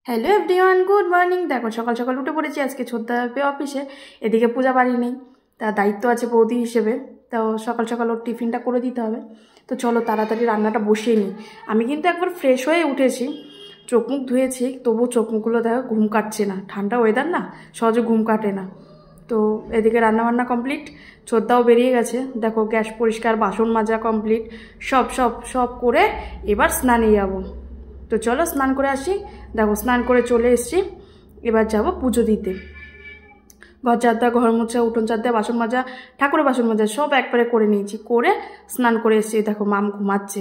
Hello everyone, good morning. দেখো সকাল সকাল উঠে পড়েছি, আজকে ছোট্ট হবে অফিসে, এদিকে পূজা বাড়ি নেই, তার দায়িত্ব আছে বৌদি হিসেবে, তো সকাল সকাল ওর টিফিনটা করে দিতে হবে। তো চলো তাড়াতাড়ি রান্নাটা বসিয়ে নিই। আমি কিন্তু একবার ফ্রেশ হয়ে উঠেছি, চোখ মুখ ধুয়েছি, তবু চোখ মুখগুলো দেখো ঘুম কাটছে না, ঠান্ডা ওয়েদার না, সহজে ঘুম কাটে না। তো এদিকে রান্নাবান্না কমপ্লিট, ছোদ্দাও বেরিয়ে গেছে, দেখো গ্যাস পরিষ্কার, বাসন মাজা কমপ্লিট, সব সব সব করে এবার স্নানে যাবো। তো চলো স্নান করে আসি। দেখো স্নান করে চলে এসেছি, এবার যাব পুজো দিতে। ঘর চারদা, ঘর মোছা, উঠোন চারদা, বাসন মাজা, ঠাকুরের বাসন মাজা সব একবারে করে নিয়েছি, করে স্নান করে এসেছি। দেখো মাম ঘুমাচ্ছে,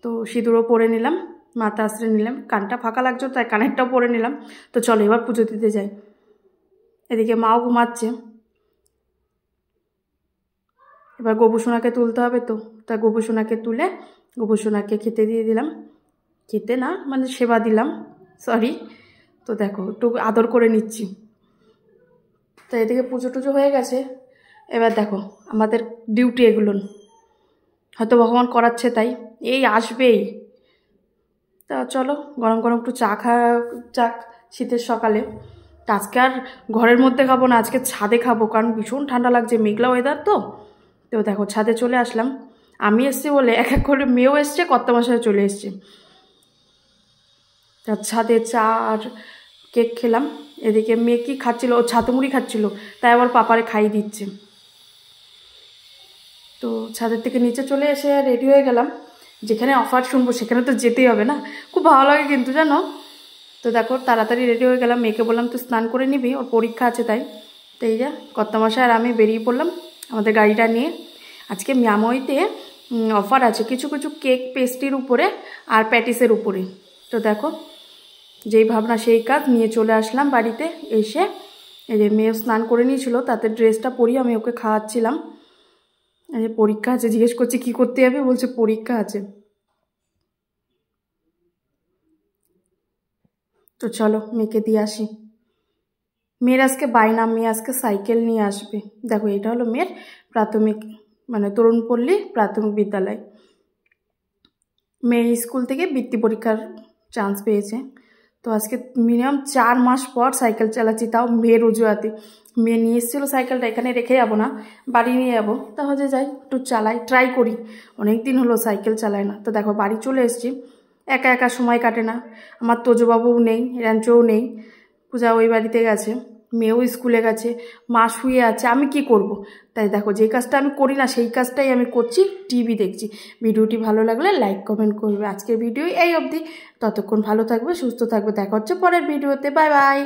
তো সিঁদুরও পরে নিলাম, মাথা আশ্রয় নিলাম, কানটা ফাঁকা লাগছে তাই কানেরটাও পরে নিলাম। তো চলো এবার পুজো দিতে যাই। এদিকে মাও ঘুমাচ্ছে, এবার গোপুসোনাকে তুলতে হবে, তো তাই গোপুসোনাকে তুলে গোপুসোনাকে খেতে দিয়ে দিলাম, খেতে না মানে সেবা দিলাম, সরি। তো দেখো একটু আদর করে নিচ্ছি। তো এদিকে পুজো টুজো হয়ে গেছে, এবার দেখো আমাদের ডিউটি এগুলো, হয়তো ভগবান করাচ্ছে তাই, এই আসবেই। তা চলো গরম গরম একটু চা যাক শীতের সকালে। তা আজকে আর ঘরের মধ্যে খাবো না, আজকে ছাদে খাবো, কারণ ভীষণ ঠান্ডা লাগছে, মেঘলা ওয়েদার তো। তো দেখো ছাদে চলে আসলাম, আমি এসছি বলে এক এক করে মেয়েও এসছে, কর্তামশাই চলে এসছে। ছাদে চা আর কেক খেলাম। এদিকে মেয়ে কি খাচ্ছিল, ও ছাতু মুড়ি খাচ্ছিল, তাই আবার পাপারে খাইয়ে দিচ্ছে। তো ছাদের থেকে নিচে চলে এসে রেডি হয়ে গেলাম, যেখানে অফার শুনবো সেখানে তো যেতেই হবে না, খুব ভালো লাগে কিন্তু জানো। তো দেখো তাড়াতাড়ি রেডি হয়ে গেলাম, মেয়েকে বললাম তো স্নান করে নিবি, ওর পরীক্ষা আছে তাই। তো এই যা কর্তামশাই আর আমি বেরিয়ে পড়লাম আমাদের গাড়িটা নিয়ে। আজকে ম্যামইতে অফার আছে কিছু কিছু কেক পেস্ট্রির উপরে আর প্যাটিসের উপরে। তো দেখো যেই ভাবনা সেই কাজ, নিয়ে চলে আসলাম বাড়িতে। এসে এই যে মেয়ে স্নান করে নিয়েছিল, তাতে ড্রেসটা পরিয়ে আমি ওকে খাওয়াচ্ছিলাম। এই যে পরীক্ষা আছে, জিজ্ঞেস করছি কী করতে যাবে, বলছে পরীক্ষা আছে। তো চলো মেয়েকে দিয়ে আসি। মেয়ের আজকে বায়না, মেয়ে আজকে সাইকেল নিয়ে আসবে। দেখো এটা হলো মেয়ের প্রাথমিক মানে তরুণপল্লী প্রাথমিক বিদ্যালয়। মেয়ে স্কুল থেকে বৃত্তি পরীক্ষার চান্স পেয়েছে। তো আজকে মিনিমাম 4 মাস পর সাইকেল চালাচ্ছি, তাও মেয়ের অজুহাতে। মেয়ে নিয়ে এসেছিলো সাইকেলটা, এখানে রেখে যাবো না, বাড়ি নিয়ে যাবো, তাহলে যাই একটু চালাই, ট্রাই করি, অনেক দিন হলো সাইকেল চালায় না। তো দেখো বাড়ি চলে এসেছি, একা একা সময় কাটে না, আমার তোজবাবুও নেই, র্যাঞ্চোও নেই, পূজা ওই বাড়িতে গেছে, মেয়েও স্কুলে গেছে, মা শুয়ে আছে, আমি কি করব। তাই দেখো যে কাজটা আমি করি না সেই কাজটাই আমি করছি, টিভি দেখছি। ভিডিওটি ভালো লাগলে লাইক কমেন্ট করবে। আজকের ভিডিও এই অবধি, ততক্ষণ ভালো থাকবে, সুস্থ থাকবে, দেখা হচ্ছে পরের ভিডিওতে, বাই বাই।